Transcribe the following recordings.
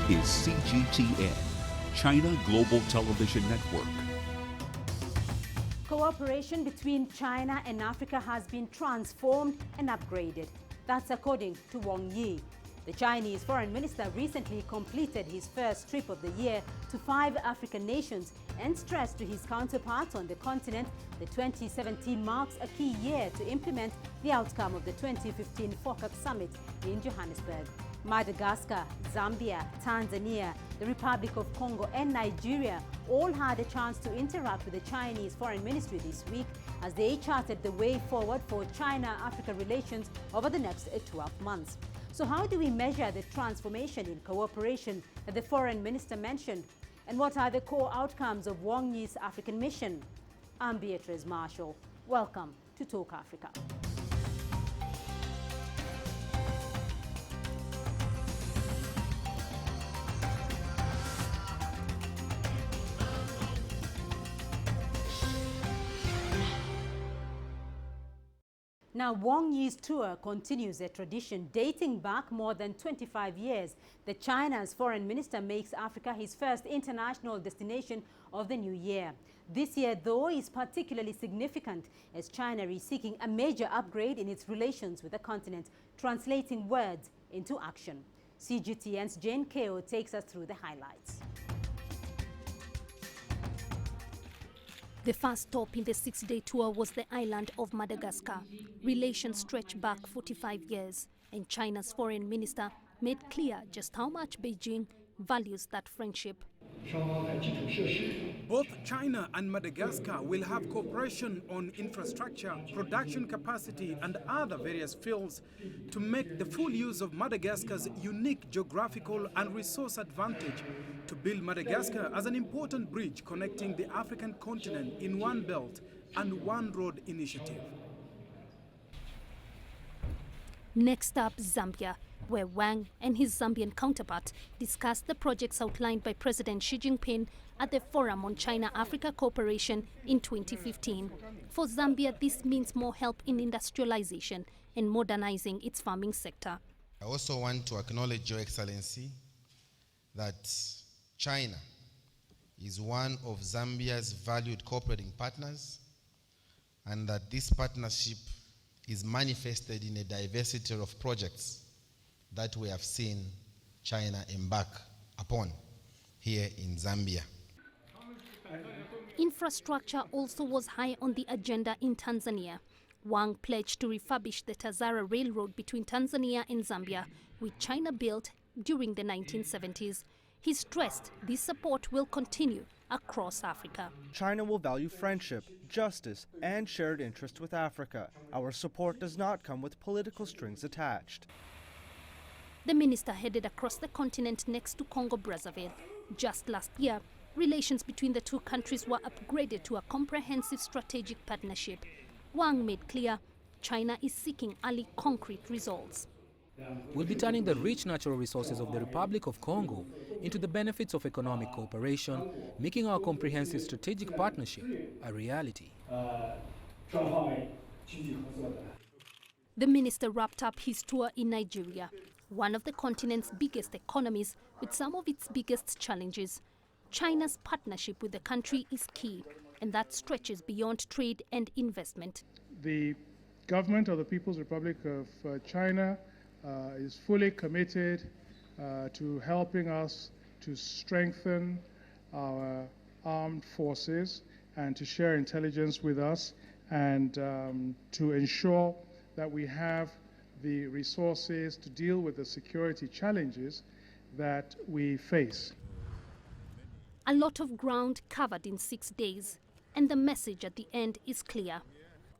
is CGTN, China Global Television Network. Cooperation between China and Africa has been transformed and upgraded. That's according to Wang Yi. The Chinese foreign minister recently completed his first trip of the year to 5 African nations and stressed to his counterparts on the continent that 2017 marks a key year to implement the outcome of the 2015 FOCAC summit in Johannesburg. Madagascar, Zambia, Tanzania, the Republic of Congo and Nigeria all had a chance to interact with the Chinese Foreign Ministry this week as they charted the way forward for China-Africa relations over the next 12 months. So how do we measure the transformation in cooperation that the Foreign Minister mentioned? And what are the core outcomes of Wang Yi's African mission? I'm Beatrice Marshall. Welcome to Talk Africa. Now, Wang Yi's tour continues a tradition dating back more than 25 years that China's foreign minister makes Africa his first international destination of the new year. This year, though, is particularly significant as China is seeking a major upgrade in its relations with the continent, translating words into action. CGTN's Jane Keo takes us through the highlights. The first stop in the 6-day tour was the island of Madagascar. Relations stretch back 45 years, and China's foreign minister made clear just how much Beijing values that friendship. Both China and Madagascar will have cooperation on infrastructure, production capacity, and other various fields to make the full use of Madagascar's unique geographical and resource advantage to build Madagascar as an important bridge connecting the African continent in one belt and one road initiative. Next up, Zambia, where Wang and his Zambian counterpart discussed the projects outlined by President Xi Jinping at the Forum on China-Africa Cooperation in 2015. For Zambia, this means more help in industrialization and modernizing its farming sector. I also want to acknowledge, Your Excellency, that China is one of Zambia's valued cooperating partners, and that this partnership is manifested in a diversity of projects that we have seen China embark upon here in Zambia. Infrastructure also was high on the agenda in Tanzania. Wang pledged to refurbish the Tazara Railroad between Tanzania and Zambia, which China built during the 1970s. He stressed this support will continue across Africa. China will value friendship, justice, and shared interest with Africa. Our support does not come with political strings attached. The minister headed across the continent next to Congo-Brazzaville. Just last year, relations between the two countries were upgraded to a comprehensive strategic partnership. Wang made clear China is seeking early concrete results. We'll be turning the rich natural resources of the Republic of Congo into the benefits of economic cooperation, making our comprehensive strategic partnership a reality. The minister wrapped up his tour in Nigeria, one of the continent's biggest economies with some of its biggest challenges. China's partnership with the country is key, and that stretches beyond trade and investment. The government of the People's Republic of China is fully committed to helping us to strengthen our armed forces and to share intelligence with us and to ensure that we have the resources to deal with the security challenges that we face. A lot of ground covered in 6 days, and the message at the end is clear.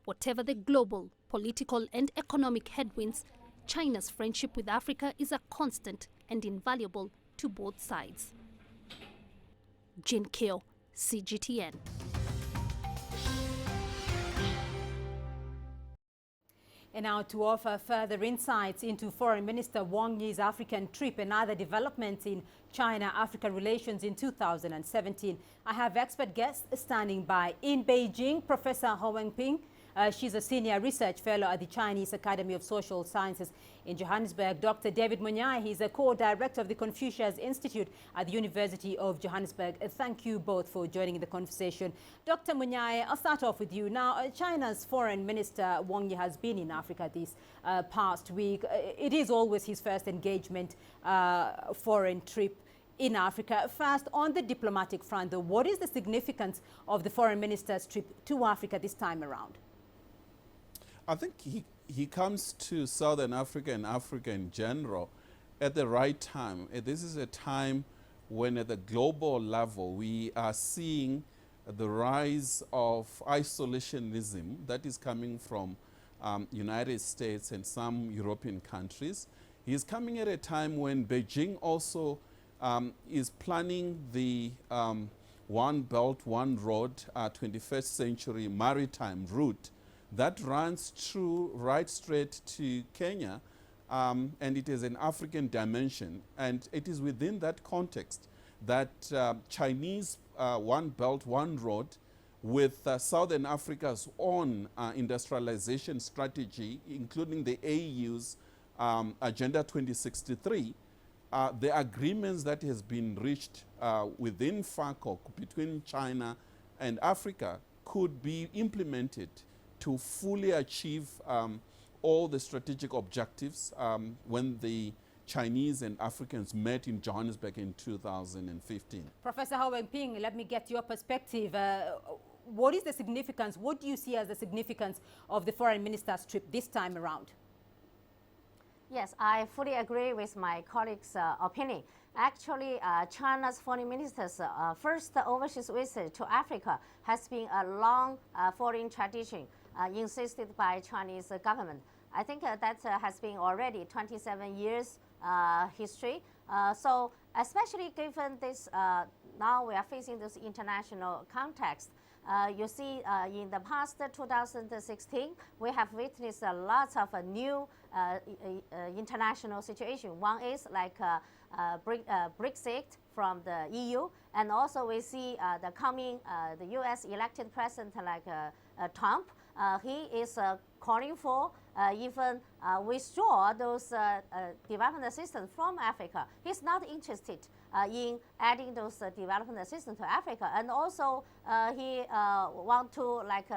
Whatever the global, political and economic headwinds, China's friendship with Africa is a constant and invaluable to both sides. Jin Keo, CGTN. And now to offer further insights into Foreign Minister Wang Yi's African trip and other developments in China-Africa relations in 2017, I have expert guests standing by. In Beijing, Professor Ho Wenping, She's a senior research fellow at the Chinese Academy of Social Sciences in Johannesburg. Dr. David Munyai, he's a co-director of the Confucius Institute at the University of Johannesburg. Thank you both for joining the conversation. Dr. Munyai, I'll start off with you. Now, China's Foreign Minister Wang Yi has been in Africa this past week. It is always his first engagement foreign trip in Africa. First, on the diplomatic front, though, what is the significance of the foreign minister's trip to Africa this time around? I think he comes to Southern Africa and Africa in general at the right time. This is a time when at the global level we are seeing the rise of isolationism that is coming from United States and some European countries. He's coming at a time when Beijing also is planning the One Belt, One Road 21st century maritime route that runs through right straight to Kenya, and it is an African dimension. And it is within that context that Chinese One Belt, One Road with Southern Africa's own industrialization strategy, including the AU's Agenda 2063, the agreements that has been reached within FOCAC between China and Africa could be implemented to fully achieve all the strategic objectives when the Chinese and Africans met in Johannesburg in 2015. Professor Hao Wenping, let me get your perspective. What is the significance, what do you see as the significance of the foreign minister's trip this time around? Yes, I fully agree with my colleague's opinion. Actually, China's foreign minister's first overseas visit to Africa has been a long foreign tradition insisted by Chinese government. I think that has been already 27 years history. So especially given this, now we are facing this international context. You see, in the past 2016, we have witnessed a lot of new international situation. One is like Brexit from the EU, and also we see the coming the U.S. elected president like Trump. He is calling for even withdraw those development assistance from Africa. He's not interested in adding those development assistance to Africa, and also he want to like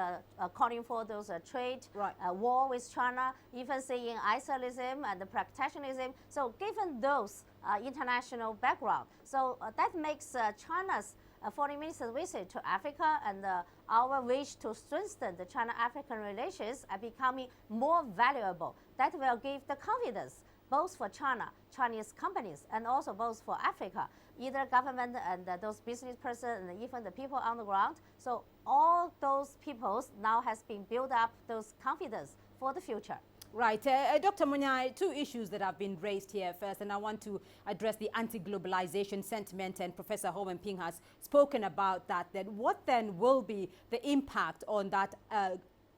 calling for those trade war with China, even saying isolationism and protectionism. So given those international background, so that makes China's foreign minister's visit to Africa and our wish to strengthen the China-African relations are becoming more valuable. That will give the confidence both for China, Chinese companies, and also both for Africa, either government and those business persons and even the people on the ground. So all those peoples now has been built up those confidence for the future. Right. Dr. Munyai, two issues that have been raised here first, and I want to address the anti-globalization sentiment, and Professor Hao Wenping has spoken about that. Then what then will be the impact on that,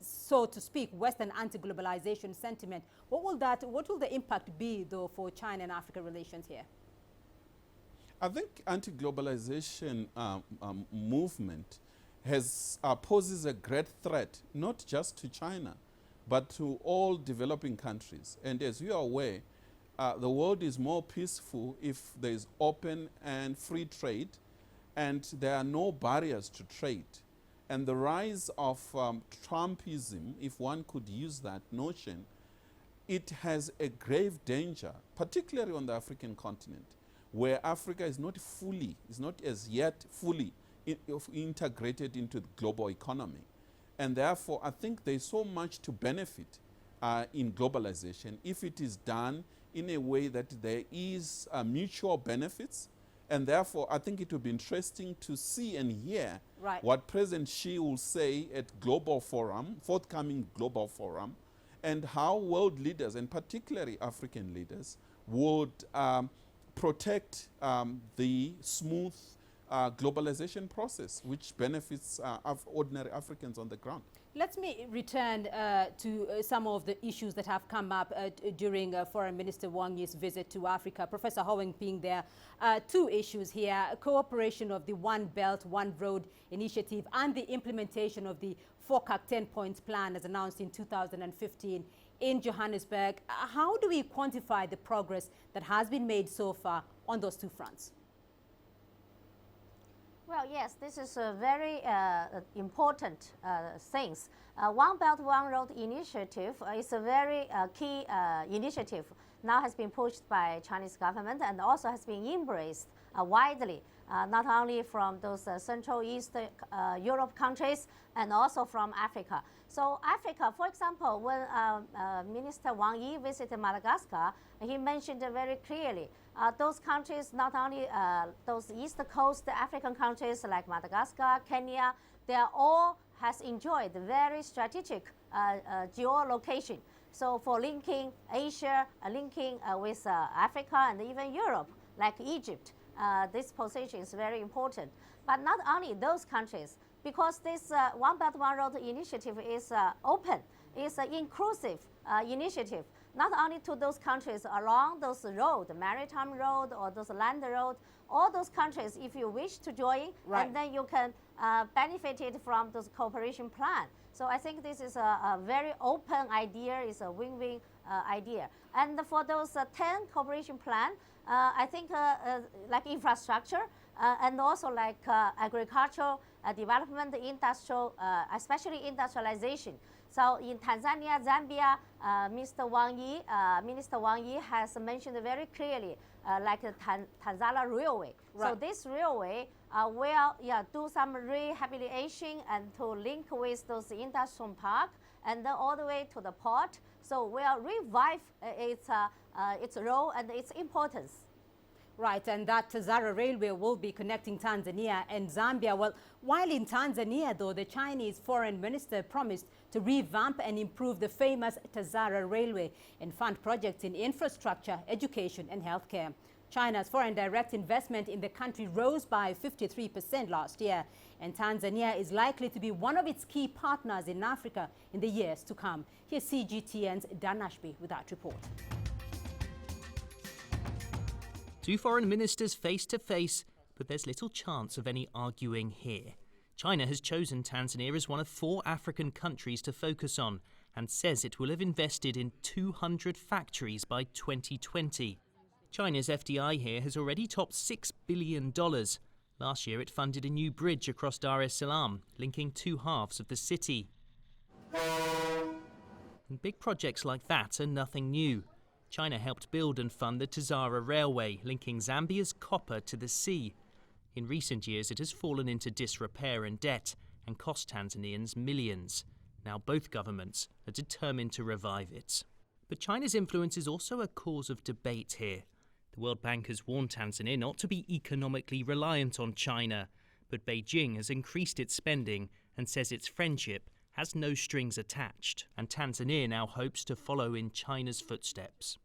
so to speak, Western anti-globalization sentiment? What will the impact be, though, for China and Africa relations here? I think anti-globalization movement poses a great threat, not just to China, but to all developing countries. And as you are aware, the world is more peaceful if there is open and free trade, and there are no barriers to trade. And the rise of Trumpism, if one could use that notion, it has a grave danger, particularly on the African continent, where Africa is not as yet fully integrated into the global economy. And therefore, I think there's so much to benefit in globalization if it is done in a way that there is mutual benefits. And therefore, I think it will be interesting to see and hear what President Xi will say at forthcoming global forum, and how world leaders, and particularly African leaders, would protect the smooth globalization process, which benefits ordinary Africans on the ground. Let me return to some of the issues that have come up during Foreign Minister Wang Yi's visit to Africa. Professor Howeng Ping there. Two issues here: cooperation of the One Belt, One Road initiative and the implementation of the FOCAC 10-point plan as announced in 2015 in Johannesburg. How do we quantify the progress that has been made so far on those two fronts? Well, yes, this is a very important things. One Belt, One Road initiative is a very key initiative. Now has been pushed by Chinese government and also has been embraced widely, not only from those Central East Europe countries and also from Africa. So Africa, for example, when Minister Wang Yi visited Madagascar, he mentioned very clearly those countries, not only those East Coast African countries like Madagascar, Kenya, they are all has enjoyed very strategic geolocation. So for linking Asia, linking with Africa and even Europe, like Egypt, this position is very important. But not only those countries, because this One Belt, One Road initiative is open, is an inclusive initiative, not only to those countries along those road, maritime road or those land road, all those countries, if you wish to join, right, and then you can benefit it from those cooperation plan. So I think this is a very open idea, is a win-win idea. And for those 10 cooperation plan, I think like infrastructure and also like agricultural development, industrial, especially industrialization. So in Tanzania, Zambia, Minister Wang Yi has mentioned very clearly, like the Tanzania Railway. Right. So this railway will do some rehabilitation and to link with those industrial park and then all the way to the port. So we'll revive its role and its importance. Right, and that Tazara Railway will be connecting Tanzania and Zambia. Well, while in Tanzania, though, the Chinese foreign minister promised to revamp and improve the famous Tazara Railway and fund projects in infrastructure, education and healthcare. China's foreign direct investment in the country rose by 53% last year, and Tanzania is likely to be one of its key partners in Africa in the years to come. Here's CGTN's Dan Ashby with that report. Two foreign ministers face to face, but there's little chance of any arguing here. China has chosen Tanzania as one of 4 African countries to focus on and says it will have invested in 200 factories by 2020. China's FDI here has already topped $6 billion. Last year it funded a new bridge across Dar es Salaam, linking 2 halves of the city. And big projects like that are nothing new. China helped build and fund the Tazara Railway, linking Zambia's copper to the sea. In recent years, it has fallen into disrepair and debt and cost Tanzanians millions. Now both governments are determined to revive it. But China's influence is also a cause of debate here. The World Bank has warned Tanzania not to be economically reliant on China, but Beijing has increased its spending and says its friendship has no strings attached, and Tanzania now hopes to follow in China's footsteps.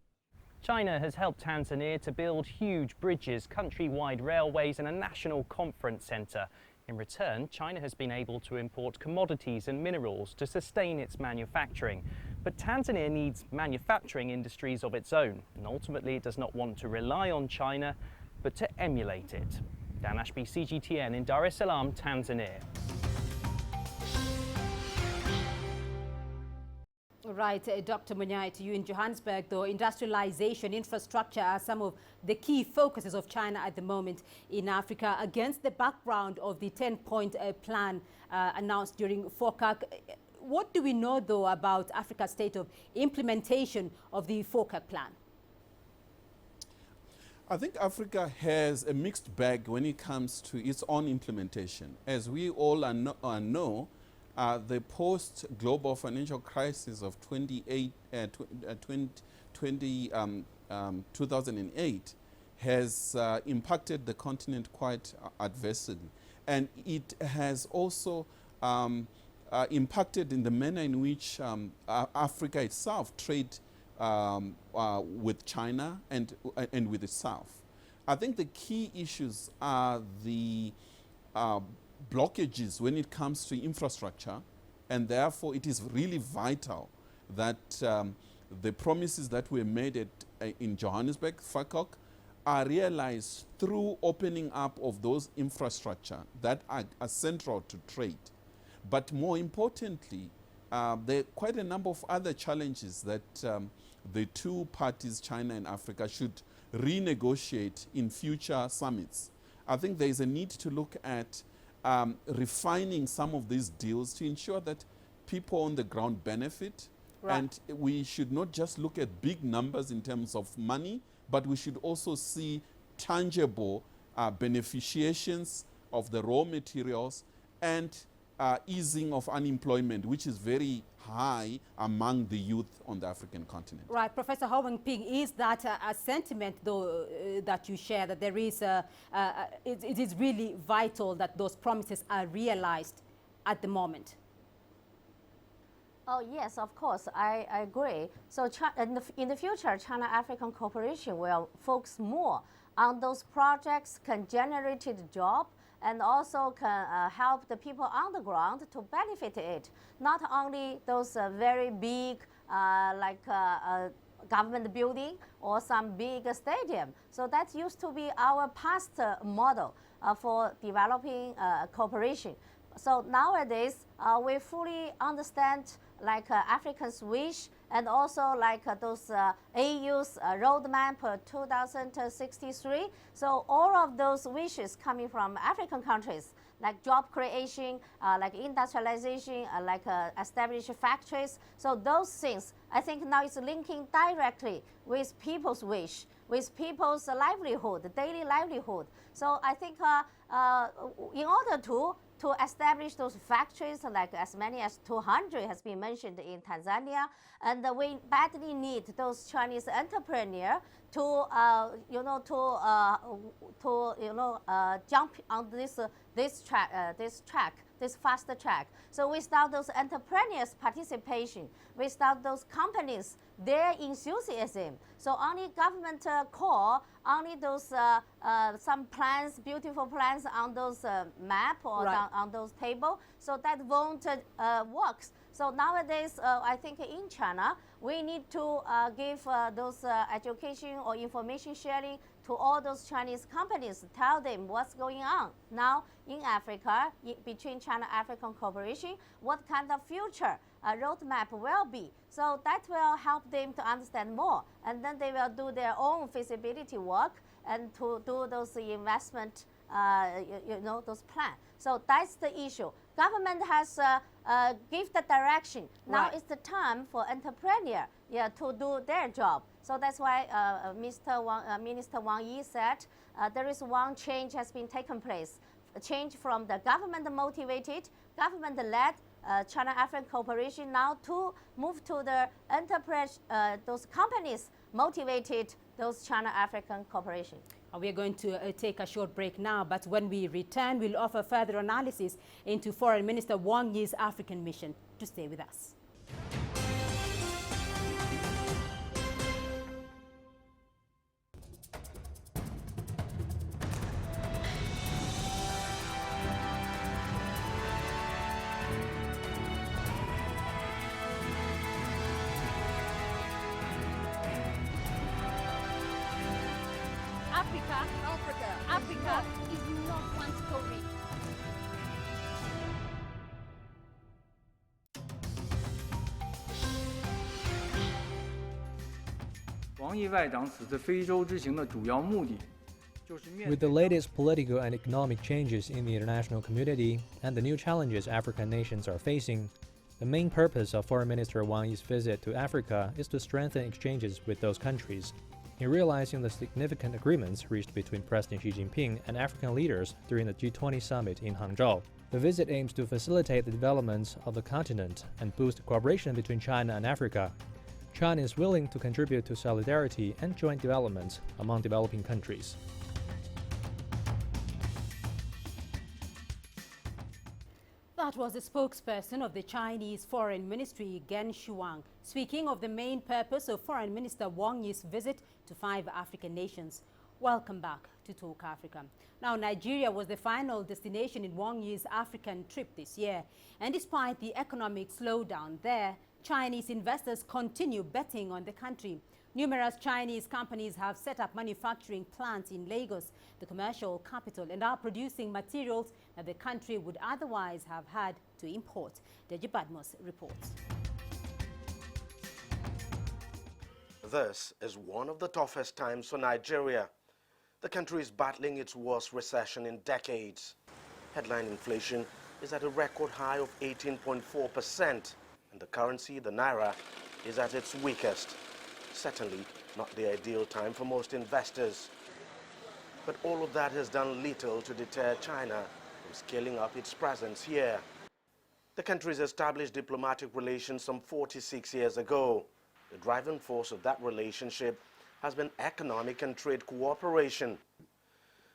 China has helped Tanzania to build huge bridges, countrywide railways and a national conference centre. In return, China has been able to import commodities and minerals to sustain its manufacturing. But Tanzania needs manufacturing industries of its own, and ultimately it does not want to rely on China, but to emulate it. Dan Ashby, CGTN in Dar es Salaam, Tanzania. Right, Dr. Munyai, to you in Johannesburg, though, industrialization, infrastructure are some of the key focuses of China at the moment in Africa against the background of the 10-point plan announced during FOCAC. What do we know, though, about Africa's state of implementation of the FOCAC plan? I think Africa has a mixed bag when it comes to its own implementation. As we all know, the post-global financial crisis of 2008 has impacted the continent quite adversely. And it has also impacted in the manner in which Africa itself trades with China and with the South. I think the key issues are the blockages when it comes to infrastructure And therefore, it is really vital that the promises that were made in Johannesburg, FOCAC, are realized through opening up of those infrastructure that are central to trade. But more importantly, there are quite a number of other challenges that the two parties, China and Africa, should renegotiate in future summits. I think there is a need to look at refining some of these deals to ensure that people on the ground benefit. Right. And we should not just look at big numbers in terms of money, but we should also see tangible beneficiations of the raw materials and easing of unemployment, which is very high among the youth on the African continent. Right, Professor Wang Yi, is that a sentiment, though, that you share, that there is it is really vital that those promises are realized at the moment? Oh, yes, of course, I agree. So in the future, China-African cooperation will focus more on those projects can generate job and also can help the people on the ground to benefit it. Not only those very big government building or some big stadium. So that used to be our past model for developing cooperation. So nowadays, we fully understand Africans' wish and also those AU's roadmap 2063. So all of those wishes coming from African countries, like job creation, like industrialization, establish factories. So those things, I think now it's linking directly with people's wish, with people's livelihood, daily livelihood. So I think in order to establish those factories, like as many as 200 has been mentioned in Tanzania, and we badly need those Chinese entrepreneurs to jump on this faster track. So without those entrepreneurs' participation, without those companies, their enthusiasm, so only government call, only those some plans, beautiful plans on those map or right. on those table, so that won't work. So nowadays, I think in China, we need to give those education or information sharing to all those Chinese companies, tell them what's going on now in Africa, between China-African cooperation, what kind of future roadmap will be. So that will help them to understand more, and then they will do their own feasibility work and to do those investment, those plans. So that's the issue. Government has give the direction. Now right. It's the time for entrepreneur to do their job. So that's why Minister Wang Yi said there is one change has been taken place. A change from the government-motivated, government-led China-African cooperation now to move to the enterprise, those companies motivated those China-African cooperation. We are going to take a short break now, but when we return, we'll offer further analysis into Foreign Minister Wang Yi's African mission. To stay with us. Africa is not one story. With the latest political and economic changes in the international community and the new challenges African nations are facing, the main purpose of Foreign Minister Wang Yi's visit to Africa is to strengthen exchanges with those countries. In realizing the significant agreements reached between President Xi Jinping and African leaders during the G20 summit in Hangzhou, the visit aims to facilitate the development of the continent and boost cooperation between China and Africa. China is willing to contribute to solidarity and joint development among developing countries. That was the spokesperson of the Chinese Foreign Ministry, Geng Shuang, speaking of the main purpose of Foreign Minister Wang Yi's visit to 5 African nations. Welcome back to Talk Africa. Now, Nigeria was the final destination in Wang Yi's African trip this year. And despite the economic slowdown there, Chinese investors continue betting on the country. Numerous Chinese companies have set up manufacturing plants in Lagos, the commercial capital, and are producing materials that the country would otherwise have had to import. Deji Badmos reports. This is one of the toughest times for Nigeria. The country is battling its worst recession in decades. Headline inflation is at a record high of 18.4%, and the currency, the naira, is at its weakest. Certainly not the ideal time for most investors. But all of that has done little to deter China from scaling up its presence here. The country's established diplomatic relations some 46 years ago. The driving force of that relationship has been economic and trade cooperation.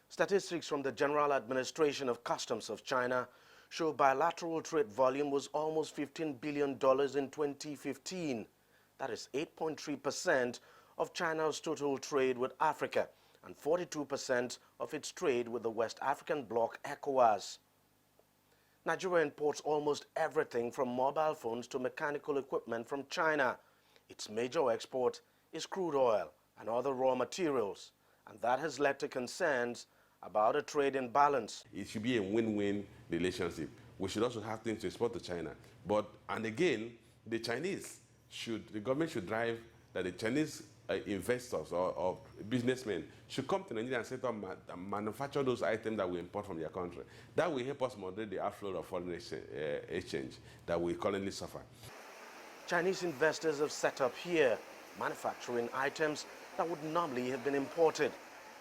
Statistics from the General Administration of Customs of China show bilateral trade volume was almost $15 billion in 2015. That is 8.3% of China's total trade with Africa and 42% of its trade with the West African bloc ECOWAS. Nigeria imports almost everything from mobile phones to mechanical equipment from China. Its major export is crude oil and other raw materials, and that has led to concerns about a trade imbalance. It should be a win-win relationship. We should also have things to export to China. And again, the government should drive that the Chinese investors or businessmen should come to Nigeria and set up and manufacture those items that we import from their country. That will help us moderate the outflow of foreign exchange that we currently suffer. Chinese investors have set up here, manufacturing items that would normally have been imported.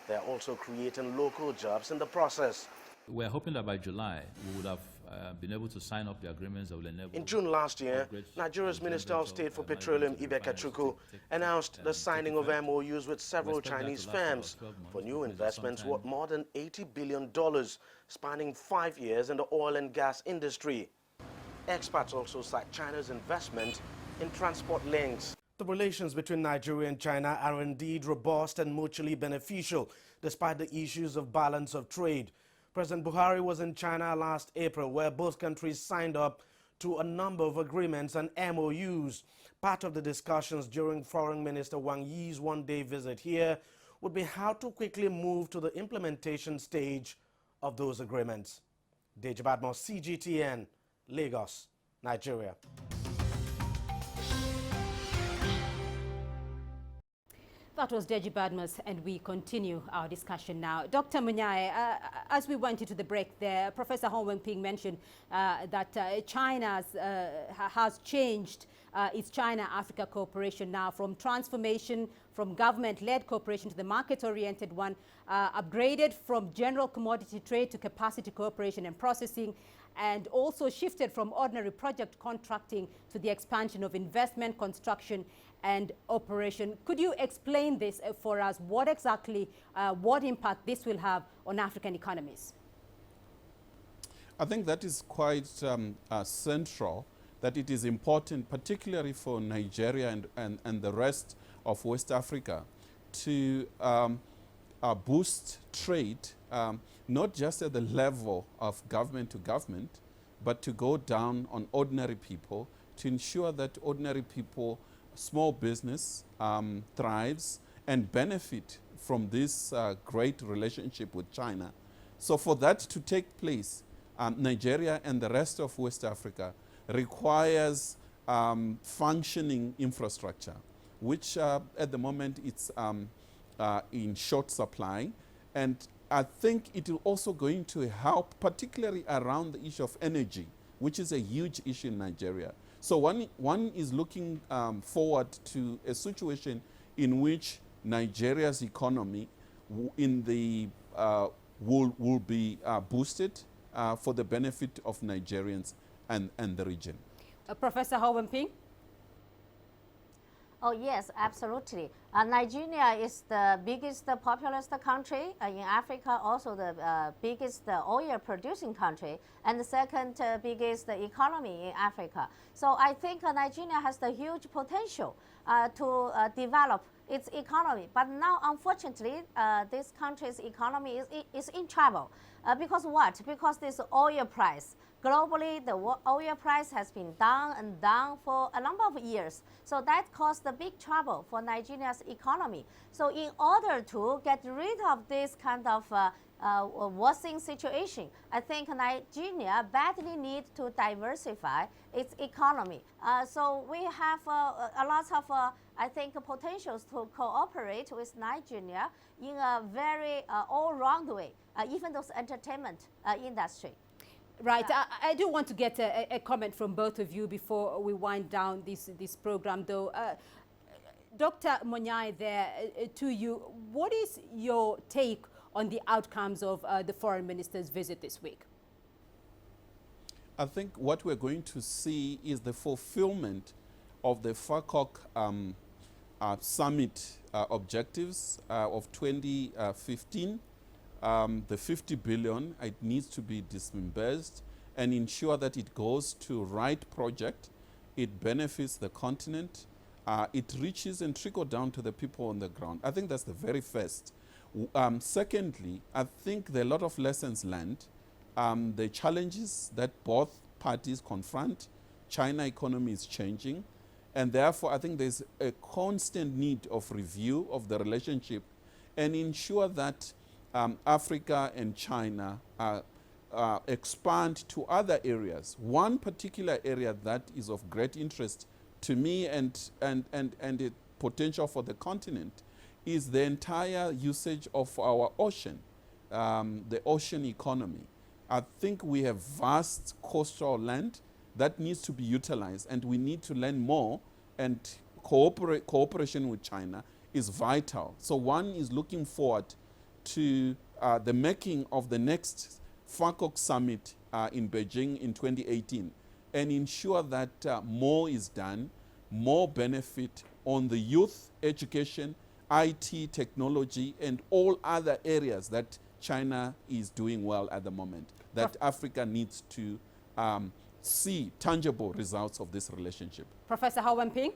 They are also creating local jobs in the process. We're hoping that by July, we would have been able to sign up the agreements that will enable... In June last year, Nigeria's Minister of State for Petroleum, Ibeka Chukwu, announced the signing of MOUs with several Chinese firms for new investments worth more than $80 billion, spanning 5 years in the oil and gas industry. Experts also cite China's investment in transport links. The relations between Nigeria and China are indeed robust and mutually beneficial, despite the issues of balance of trade. President Buhari was in China last April, where both countries signed up to a number of agreements and MOUs. Part of the discussions during Foreign Minister Wang Yi's one-day visit here would be how to quickly move to the implementation stage of those agreements. Deji Badmos, CGTN, Lagos, Nigeria. That was Deji Badmos, and we continue our discussion now. Dr. Munyai, as we went into the break there, Professor Hong Wenping mentioned that China has changed its China-Africa cooperation now from transformation from government-led cooperation to the market-oriented one, upgraded from general commodity trade to capacity cooperation and processing, and also shifted from ordinary project contracting to the expansion of investment, construction, and operation. Could you explain this for us? What exactly, what impact this will have on African economies? I think that is quite central, that it is important, particularly for Nigeria and the rest of West Africa, to boost trade, not just at the level of government to government, but to go down on ordinary people, to ensure that ordinary people, small business thrives and benefit from this great relationship with China. So for that to take place, Nigeria and the rest of West Africa requires functioning infrastructure, which at the moment it's in short supply. And I think it is also going to help, particularly around the issue of energy, which is a huge issue in Nigeria. So one is looking forward to a situation in which Nigeria's economy will be boosted for the benefit of Nigerians and the region. Professor Hong Wenping? Oh yes, absolutely. Nigeria is the biggest populous country in Africa, also the biggest oil producing country, and the second biggest economy in Africa. So I think Nigeria has the huge potential to develop its economy. But now, unfortunately, this country's economy is in trouble. Because what? Because this oil price. Globally, the oil price has been down and down for a number of years. So that caused a big trouble for Nigeria's economy. So in order to get rid of this kind of worsening situation, I think Nigeria badly needs to diversify its economy. So we have a lot of, I think, potentials to cooperate with Nigeria in a very all-round way, even those entertainment industry. Right. I do want to get a comment from both of you before we wind down this program, though. Dr. Monyai, there to you, what is your take on the outcomes of the foreign minister's visit this week? I think what we're going to see is the fulfillment of the FOCAC summit objectives of 2015. The 50 billion, it needs to be disbursed and ensure that it goes to right project, it benefits the continent, it reaches and trickles down to the people on the ground. I think that's the very first. Secondly, I think there are a lot of lessons learned. The challenges that both parties confront, China economy is changing, and therefore I think there's a constant need of review of the relationship and ensure that Africa and China expand to other areas. One particular area that is of great interest to me and a potential for the continent is the entire usage of our ocean, the ocean economy. I think we have vast coastal land that needs to be utilized, and we need to learn more, and cooperation with China is vital. So one is looking forward to the making of the next FOCAC summit in Beijing in 2018 and ensure that more is done, more benefit on the youth, education, IT, technology, and all other areas that China is doing well at the moment, that Africa needs to see tangible results of this relationship. Professor Hao Wenping?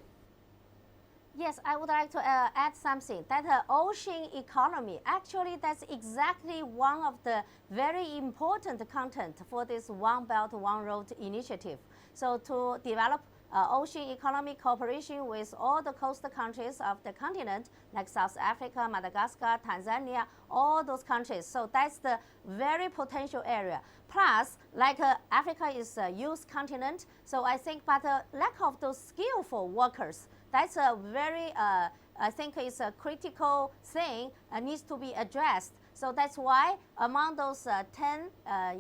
Yes, I would like to add something. That ocean economy, actually that's exactly one of the very important content for this One Belt, One Road initiative. So to develop ocean economic cooperation with all the coastal countries of the continent, like South Africa, Madagascar, Tanzania, all those countries. So that's the very potential area. Plus, like Africa is a youth continent, so I think, but lack of those skillful workers, that's a very, I think it's a critical thing needs to be addressed. So that's why among those 10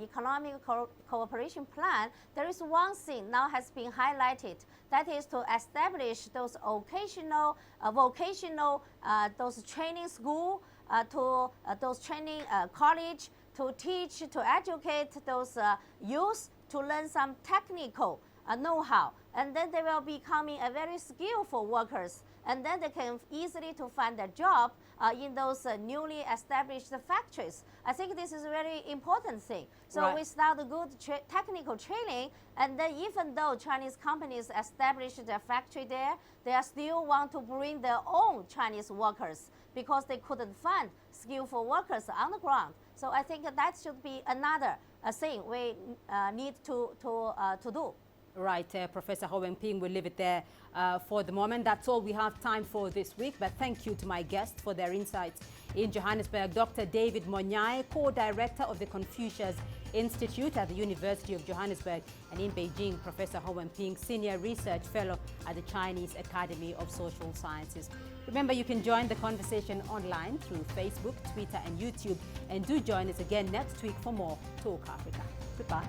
economic cooperation plan, there is one thing now has been highlighted. That is to establish those occasional, vocational, those training school, to those training college, to teach, to educate those youth to learn some technical know-how. And then they will be becoming a very skillful workers. And then they can easily to find a job in those newly established factories. I think this is a very important thing. So without the good technical training, and then even though Chinese companies established their factory there, they still want to bring their own Chinese workers because they couldn't find skillful workers on the ground. So I think that should be another thing we need to do. Right, Professor Hao Wenping, we'll leave it there for the moment. That's all we have time for this week, but thank you to my guests for their insights. In Johannesburg, Dr. David Monyai, co-director of the Confucius Institute at the University of Johannesburg, and in Beijing, Professor Hao Wenping, senior research fellow at the Chinese Academy of Social Sciences. Remember, you can join the conversation online through Facebook, Twitter, and YouTube, and do join us again next week for more Talk Africa. Goodbye.